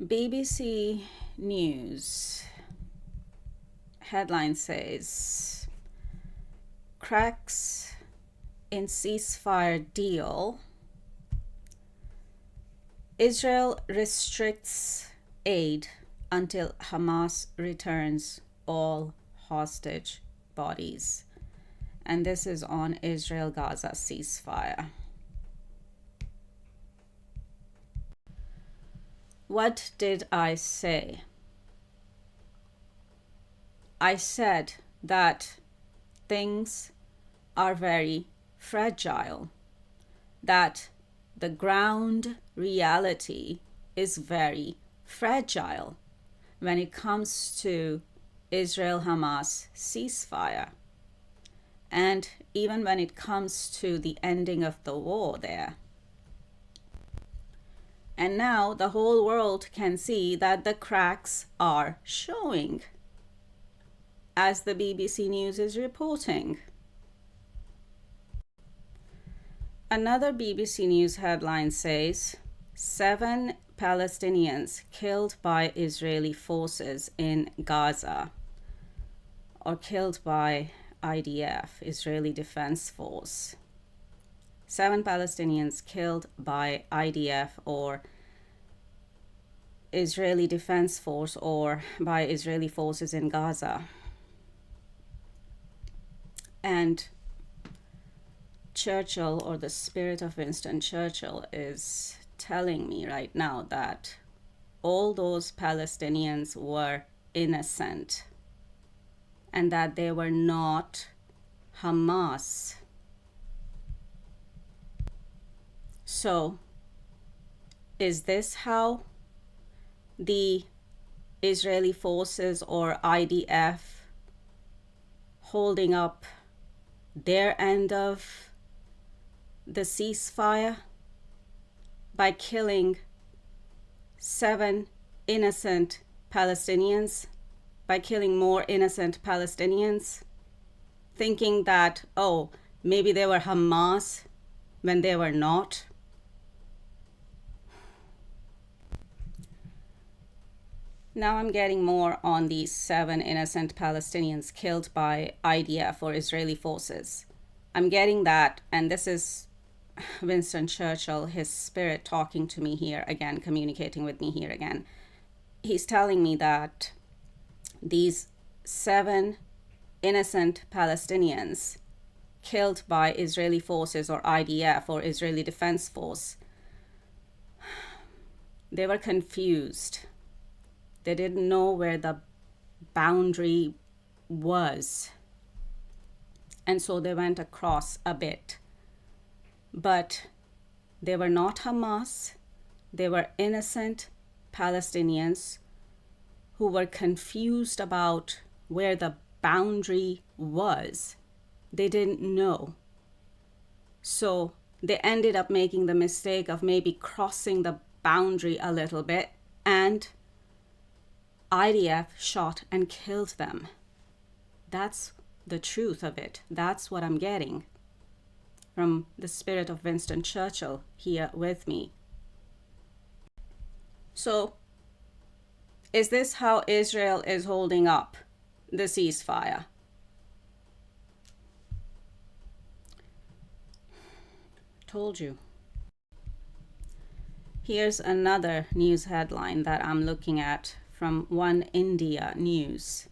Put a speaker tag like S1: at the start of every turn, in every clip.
S1: BBC News headline says, cracks in ceasefire deal. Israel restricts aid until Hamas returns all hostage bodies. And this is on Israel-Gaza ceasefire. What did I say? I said that things are very fragile, that the ground reality is very fragile when it comes to Israel-Hamas ceasefire, and even when it comes to the ending of the war there. And now the whole world can see that the cracks are showing, as the BBC News is reporting. Another BBC News headline says, 7 Palestinians killed by Israeli forces in Gaza, or killed by IDF, Israeli Defense Force. 7 Palestinians killed by IDF or Israeli Defense Force or by Israeli forces in Gaza. And Churchill, or the spirit of Winston Churchill, is telling me right now that all those Palestinians were innocent and that they were not Hamas. So, is this how the Israeli forces or IDF holding up their end of the ceasefire by killing 7 innocent Palestinians, by killing more innocent Palestinians, thinking that, oh, maybe they were Hamas when they were not? Now I'm getting more on these 7 innocent Palestinians killed by IDF or Israeli forces. I'm getting that, and this is Winston Churchill, his spirit, talking to me here again, communicating with me here again. He's telling me that these 7 innocent Palestinians killed by Israeli forces or IDF or Israeli Defense Force, they were confused. They didn't know where the boundary was. And so they went across a bit. But they were not Hamas. They were innocent Palestinians who were confused about where the boundary was. They didn't know. So they ended up making the mistake of maybe crossing the boundary a little bit, and IDF shot and killed them. That's the truth of it. That's what I'm getting from the spirit of Winston Churchill here with me. So, is this how Israel is holding up the ceasefire? Told you. Here's another news headline that I'm looking at from One India News.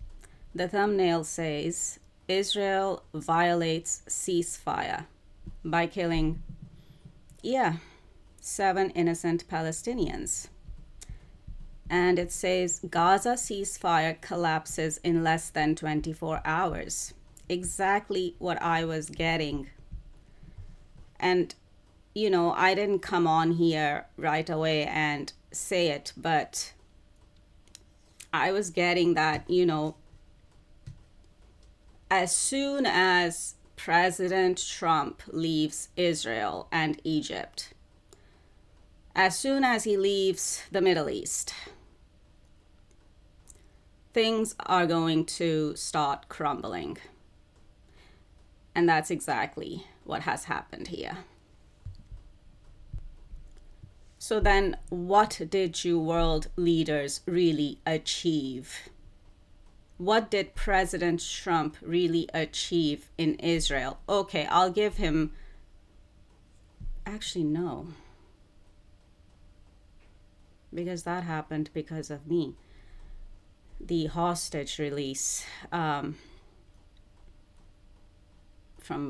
S1: The thumbnail says, Israel violates ceasefire by killing, 7 innocent Palestinians. And it says, Gaza ceasefire collapses in less than 24 hours. Exactly what I was getting. And, I didn't come on here right away and say it, but I was getting that, as soon as President Trump leaves Israel and Egypt, as soon as he leaves the Middle East, things are going to start crumbling. And that's exactly what has happened here. So then, what did you world leaders really achieve? What did President Trump really achieve in Israel? Okay, I'll give him... Actually, no. Because that happened because of me. The hostage release from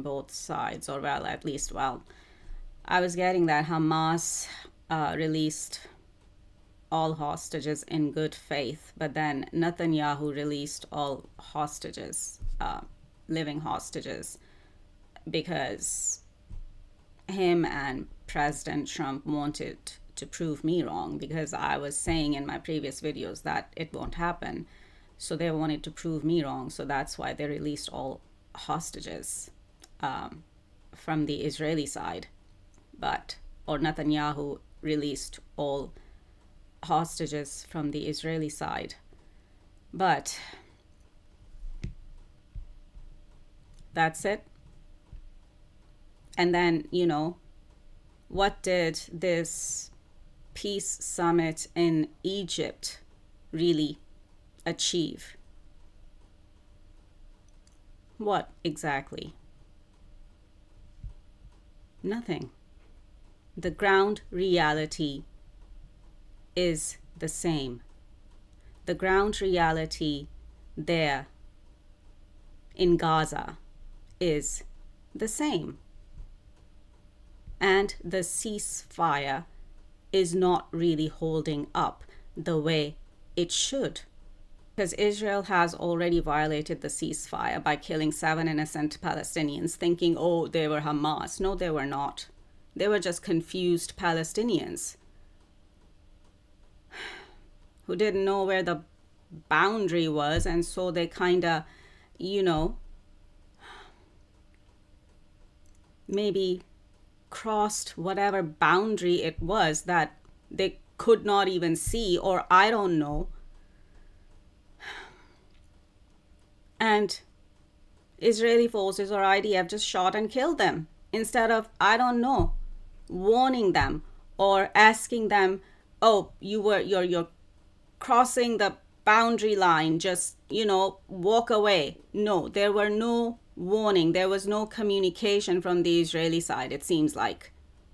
S1: both sides, or well, at least, well, I was getting that Hamas released all hostages in good faith, but then Netanyahu released all hostages, living hostages, because him and President Trump wanted to prove me wrong, because I was saying in my previous videos that it won't happen. So they wanted to prove me wrong. So that's why they released all hostages from the Israeli side. Or Netanyahu released all hostages from the Israeli side. But that's it. And then, what did this peace summit in Egypt really achieve? What exactly? Nothing. The ground reality is the same. The ground reality there in Gaza is the same. And the ceasefire is not really holding up the way it should. Because Israel has already violated the ceasefire by killing 7 innocent Palestinians, thinking, oh, they were Hamas. No, they were not. They were just confused Palestinians who didn't know where the boundary was, and so they kind of, maybe crossed whatever boundary it was that they could not even see, or I don't know. And Israeli forces or IDF just shot and killed them instead of, I don't know, warning them or asking them, oh, you're crossing the boundary line, just, walk away. No, there were no warning. There was no communication from the Israeli side, it seems like.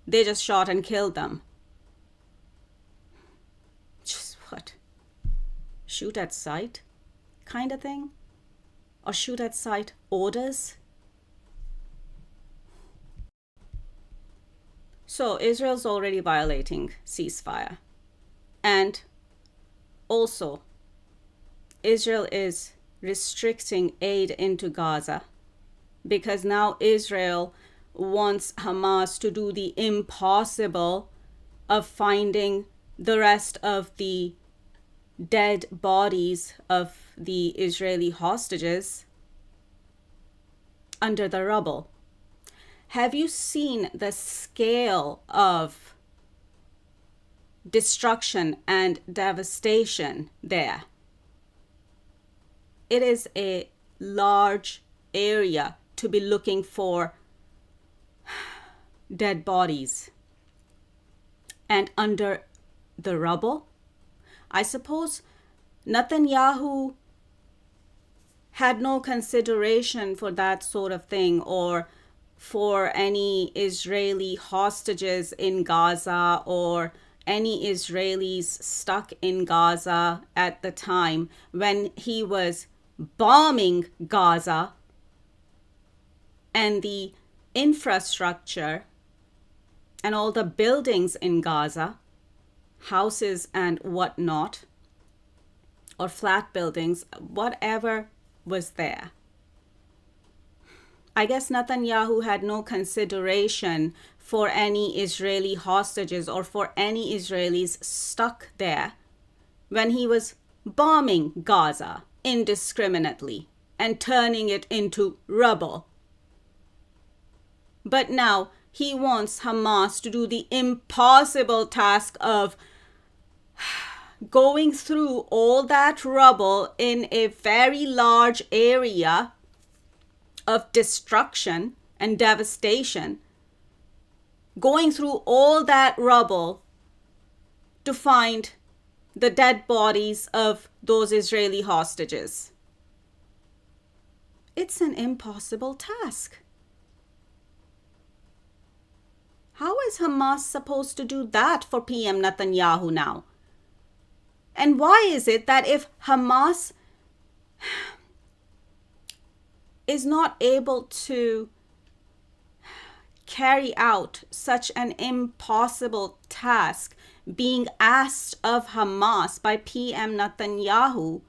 S1: They just shot and killed them. Just what? Shoot at sight kind of thing? Or shoot at sight orders? So Israel's already violating ceasefire. And also, Israel is restricting aid into Gaza because now Israel wants Hamas to do the impossible of finding the rest of the dead bodies of the Israeli hostages under the rubble. Have you seen the scale of destruction and devastation there? It is a large area to be looking for dead bodies. And under the rubble, I suppose Netanyahu had no consideration for that sort of thing, or for any Israeli hostages in Gaza, or any Israelis stuck in Gaza at the time when he was bombing Gaza and the infrastructure and all the buildings in Gaza, houses and whatnot, or flat buildings, whatever was there. I guess Netanyahu had no consideration for any Israeli hostages or for any Israelis stuck there when he was bombing Gaza indiscriminately and turning it into rubble. But now he wants Hamas to do the impossible task of going through all that rubble in a very large area of destruction and devastation, going through all that rubble to find the dead bodies of those Israeli hostages. It's an impossible task. How is Hamas supposed to do that for PM Netanyahu now? And why is it that if Hamas is not able to carry out such an impossible task being asked of Hamas by PM Netanyahu,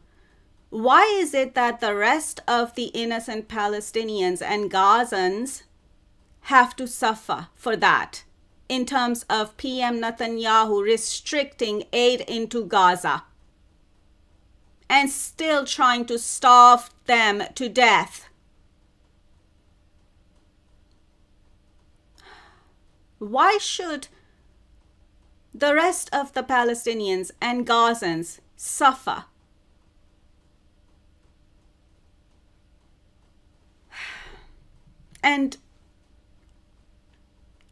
S1: why is it that the rest of the innocent Palestinians and Gazans have to suffer for that in terms of PM Netanyahu restricting aid into Gaza and still trying to starve them to death? Why should the rest of the Palestinians and Gazans suffer? And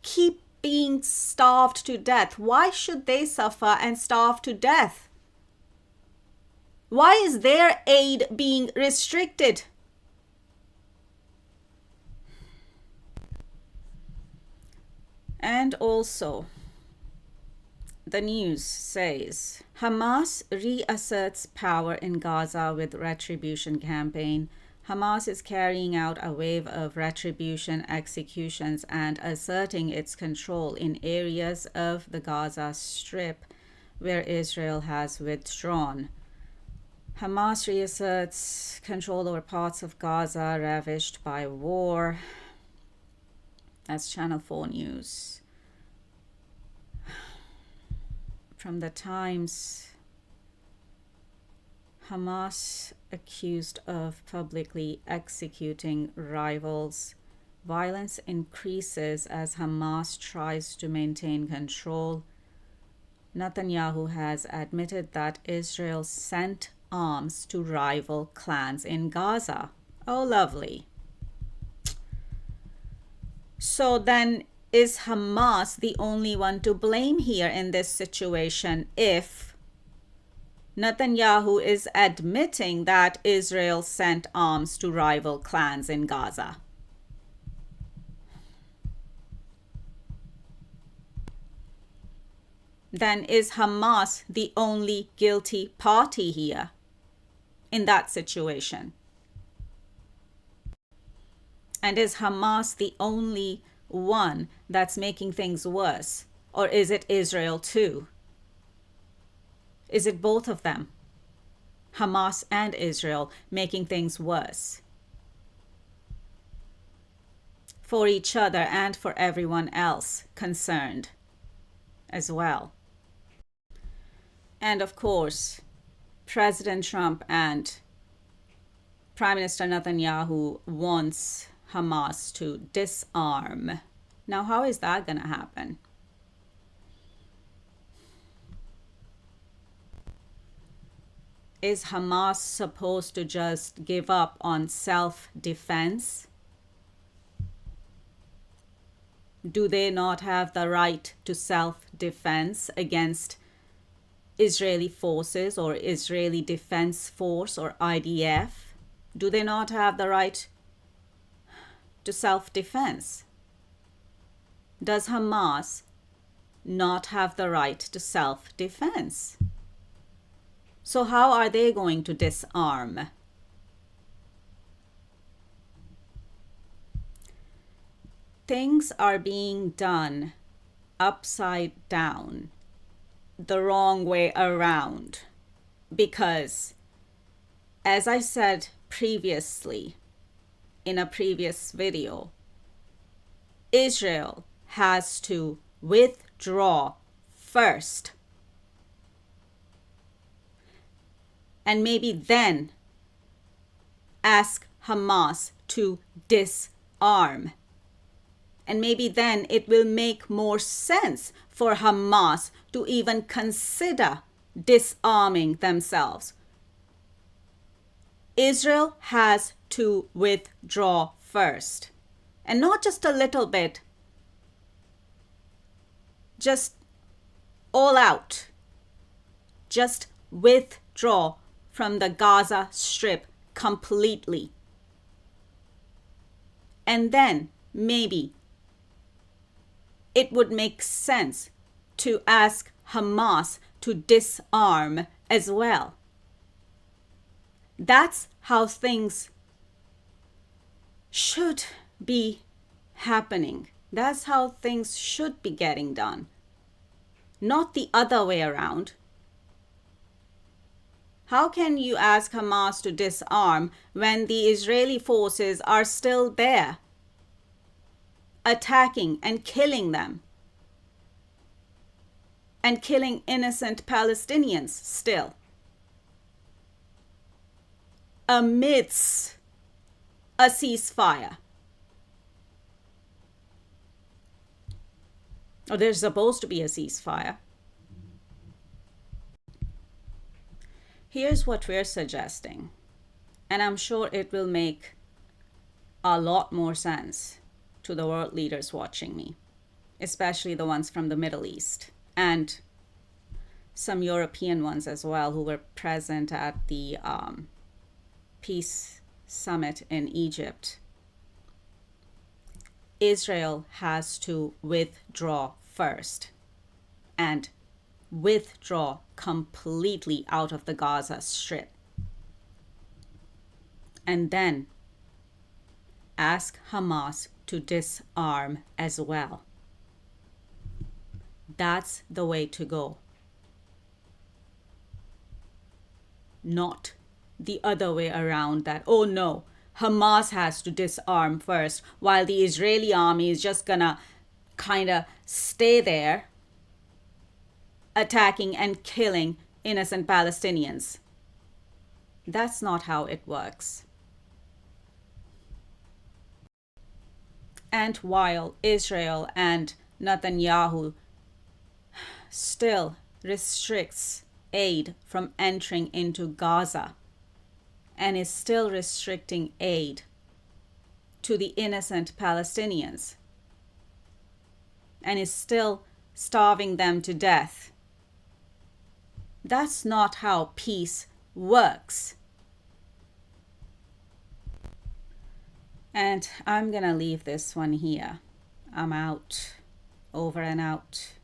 S1: keep being starved to death? Why should they suffer and starve to death? Why is their aid being restricted? And also, the news says Hamas reasserts power in Gaza with retribution campaign. Hamas is carrying out a wave of retribution executions and asserting its control in areas of the Gaza Strip where Israel has withdrawn. Hamas reasserts control over parts of Gaza ravaged by war. That's Channel 4 News. From the Times, Hamas accused of publicly executing rivals. Violence increases as Hamas tries to maintain control. Netanyahu has admitted that Israel sent arms to rival clans in Gaza. Oh, lovely. So then, is Hamas the only one to blame here in this situation if Netanyahu is admitting that Israel sent arms to rival clans in Gaza? Then is Hamas the only guilty party here in that situation? And is Hamas the only one that's making things worse? Or is it Israel too? Is it both of them, Hamas and Israel, making things worse for each other and for everyone else concerned as well? And of course, President Trump and Prime Minister Netanyahu wants Hamas to disarm. Now, how is that going to happen? Is Hamas supposed to just give up on self-defense? Do they not have the right to self-defense against Israeli forces or Israeli Defense Force or IDF? Do they not have the right to self-defense? Does Hamas not have the right to self-defense? So how are they going to disarm? Things are being done upside down, the wrong way around, because, as I said previously in a previous video, Israel has to withdraw first, and maybe then ask Hamas to disarm. And maybe then it will make more sense for Hamas to even consider disarming themselves. Israel has to withdraw first. And not just a little bit, just all out. just withdraw from the Gaza Strip completely. And then maybe it would make sense to ask Hamas to disarm as well. That's how things should be happening. That's how things should be getting done. Not the other way around. How can you ask Hamas to disarm when the Israeli forces are still there, attacking and killing them, and killing innocent Palestinians still, amidst a ceasefire? Or there's supposed to be a ceasefire. Here's what we're suggesting, and I'm sure it will make a lot more sense to the world leaders watching me, especially the ones from the Middle East and some European ones as well who were present at the peace summit in Egypt. Israel has to withdraw first and withdraw completely out of the Gaza Strip. And then ask Hamas to disarm as well. That's the way to go. Not the other way around, that, oh no, Hamas has to disarm first while the Israeli army is just gonna kind of stay there attacking and killing innocent Palestinians. That's not how it works. And while Israel and Netanyahu still restricts aid from entering into Gaza and is still restricting aid to the innocent Palestinians and is still starving them to death, that's not how peace works. And I'm gonna leave this one here. I'm out. Over and out.